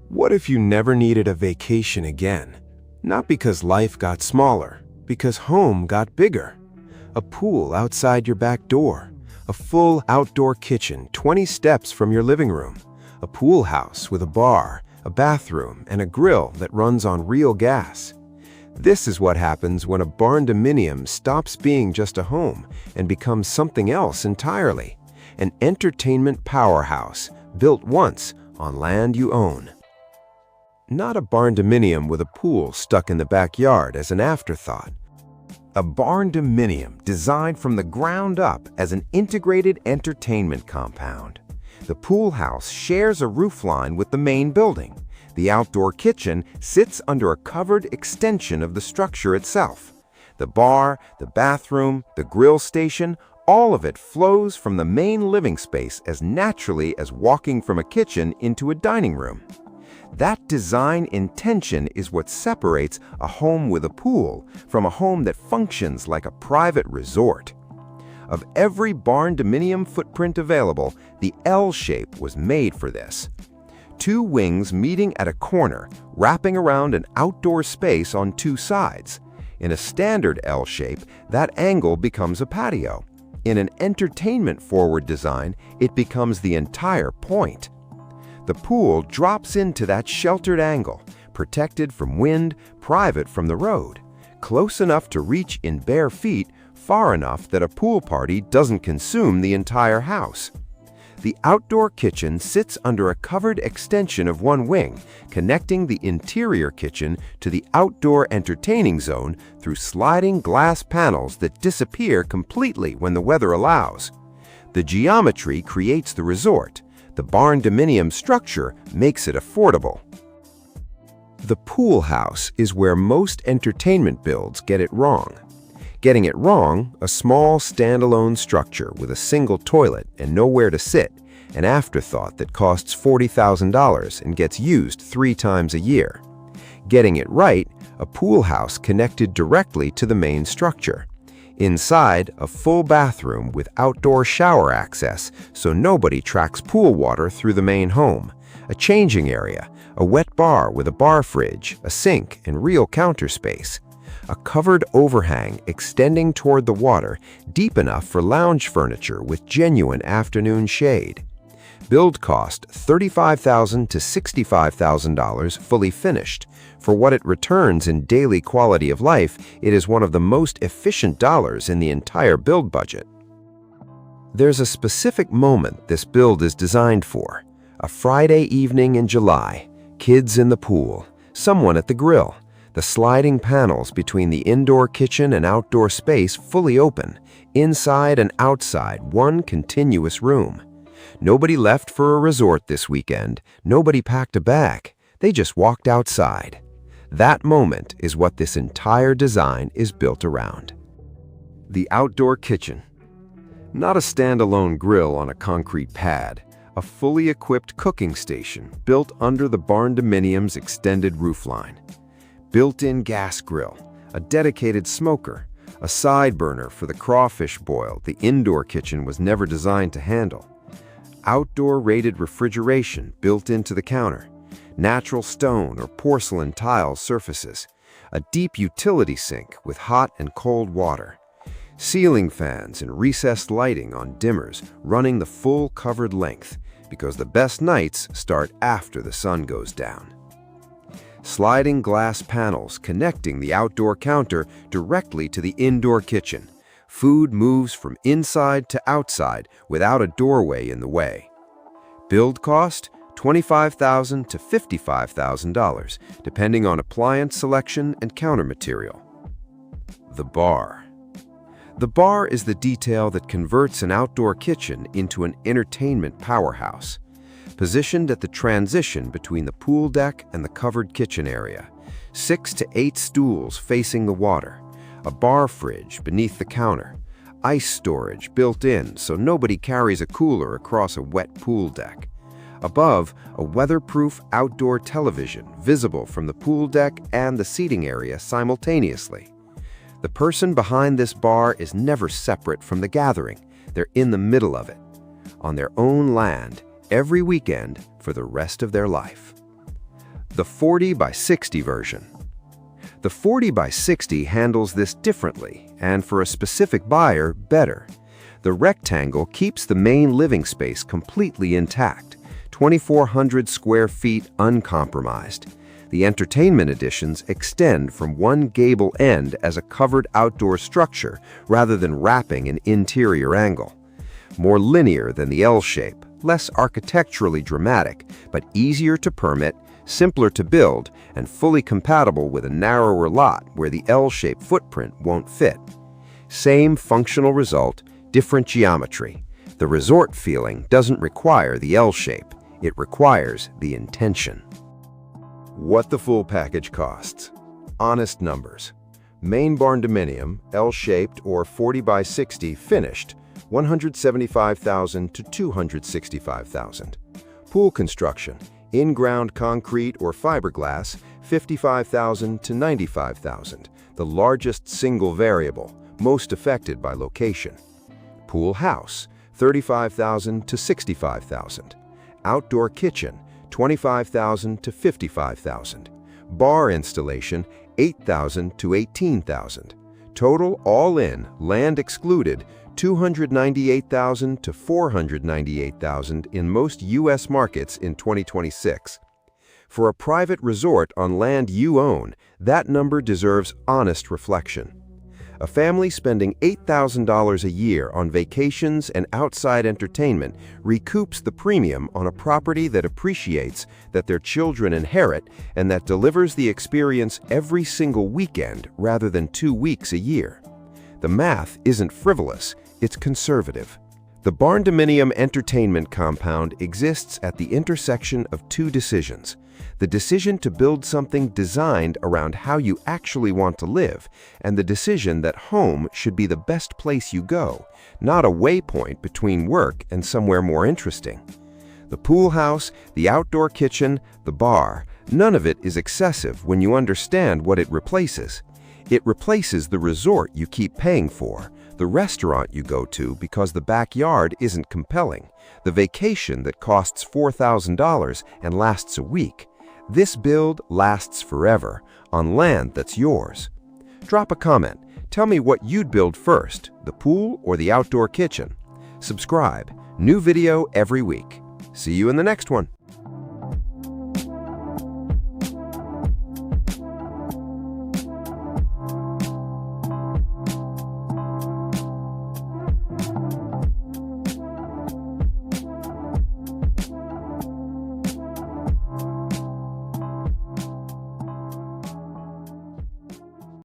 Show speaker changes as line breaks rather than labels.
What if you never needed a vacation again? Not because life got smaller, because home got bigger. A pool outside your back door, a full outdoor kitchen 20 steps from your living room, a pool house with a bar, a bathroom, and a grill that runs on real gas. This is what happens when a barndominium stops being just a home and becomes something else entirely, an entertainment powerhouse built once on land you own. Not a barndominium with a pool stuck in the backyard as an afterthought. A barndominium designed from the ground up as an integrated entertainment compound. The pool house shares a roofline with the main building. The outdoor kitchen sits under a covered extension of the structure itself. The bar, the bathroom, the grill station, all of it flows from the main living space as naturally as walking from a kitchen into a dining room. That design intention is what separates a home with a pool from a home that functions like a private resort. Of every barndominium footprint available, the L shape was made for this. Two wings meeting at a corner, wrapping around an outdoor space on two sides. In a standard L shape, that angle becomes a patio. In an entertainment-forward design, it becomes the entire point. The pool drops into that sheltered angle, protected from wind, private from the road, close enough to reach in bare feet, far enough that a pool party doesn't consume the entire house. The outdoor kitchen sits under a covered extension of one wing, connecting the interior kitchen to the outdoor entertaining zone through sliding glass panels that disappear completely when the weather allows. The geometry creates the resort. The barndominium structure makes it affordable. The pool house is where most entertainment builds get it wrong. Getting it wrong, a small standalone structure with a single toilet and nowhere to sit, an afterthought that costs $40,000 and gets used 3 times a year. Getting it right, a pool house connected directly to the main structure. Inside, a full bathroom with outdoor shower access so nobody tracks pool water through the main home. A changing area, a wet bar with a bar fridge, a sink, and real counter space. A covered overhang extending toward the water, deep enough for lounge furniture with genuine afternoon shade. Build cost $35,000 to $65,000 fully finished. For what it returns in daily quality of life, it is one of the most efficient dollars in the entire build budget. There's a specific moment this build is designed for. A Friday evening in July, kids in the pool, someone at the grill, the sliding panels between the indoor kitchen and outdoor space fully open, inside and outside one continuous room. Nobody left for a resort this weekend, nobody packed a bag, they just walked outside. That moment is what this entire design is built around. The outdoor kitchen. Not a standalone grill on a concrete pad, a fully equipped cooking station built under the barndominium's extended roofline. Built-in gas grill, a dedicated smoker, a side burner for the crawfish boil the indoor kitchen was never designed to handle. Outdoor rated refrigeration built into the counter, natural stone or porcelain tile surfaces, a deep utility sink with hot and cold water, ceiling fans and recessed lighting on dimmers running the full covered length because the best nights start after the sun goes down. Sliding glass panels connecting the outdoor counter directly to the indoor kitchen. Food moves from inside to outside without a doorway in the way. Build cost $25,000 to $55,000, depending on appliance selection and counter material. The bar. The bar is the detail that converts an outdoor kitchen into an entertainment powerhouse. Positioned at the transition between the pool deck and the covered kitchen area. 6 to 8 stools facing the water. A bar fridge beneath the counter. Ice storage built in so nobody carries a cooler across a wet pool deck. Above, a weatherproof outdoor television visible from the pool deck and the seating area simultaneously. The person behind this bar is never separate from the gathering. They're in the middle of it, on their own land, every weekend for the rest of their life. The 40 by 60 version. The 40 by 60 handles this differently, and for a specific buyer, better. The rectangle keeps the main living space completely intact, 2,400 square feet uncompromised. The entertainment additions extend from one gable end as a covered outdoor structure rather than wrapping an interior angle. More linear than the L shape, less architecturally dramatic, but easier to permit, simpler to build, and fully compatible with a narrower lot where the L-shaped footprint won't fit. Same functional result, different geometry. The resort feeling doesn't require the L shape, it requires the intention. What the full package costs. Honest numbers. Main barndominium, L-shaped or 40 by 60 finished, $175,000 to $265,000. Pool construction, in-ground concrete or fiberglass, $55,000 to $95,000, the largest single variable, most affected by location. Pool house, $35,000 to $65,000. Outdoor kitchen, $25,000 to $55,000. Bar installation, $8,000 to $18,000. Total all-in, land excluded, $298,000 to $498,000 in most U.S. markets in 2026. For a private resort on land you own, that number deserves honest reflection. A family spending $8,000 a year on vacations and outside entertainment recoups the premium on a property that appreciates, that their children inherit, and that delivers the experience every single weekend rather than 2 weeks a year. The math isn't frivolous, it's conservative. The Barndominium entertainment compound exists at the intersection of two decisions. The decision to build something designed around how you actually want to live, and the decision that home should be the best place you go, not a waypoint between work and somewhere more interesting. The pool house, the outdoor kitchen, the bar, none of it is excessive when you understand what it replaces. It replaces the resort you keep paying for, the restaurant you go to because the backyard isn't compelling, the vacation that costs $4,000 and lasts a week. This build lasts forever, on land that's yours. Drop a comment. Tell me what you'd build first, the pool or the outdoor kitchen. Subscribe. New video every week. See you in the next one.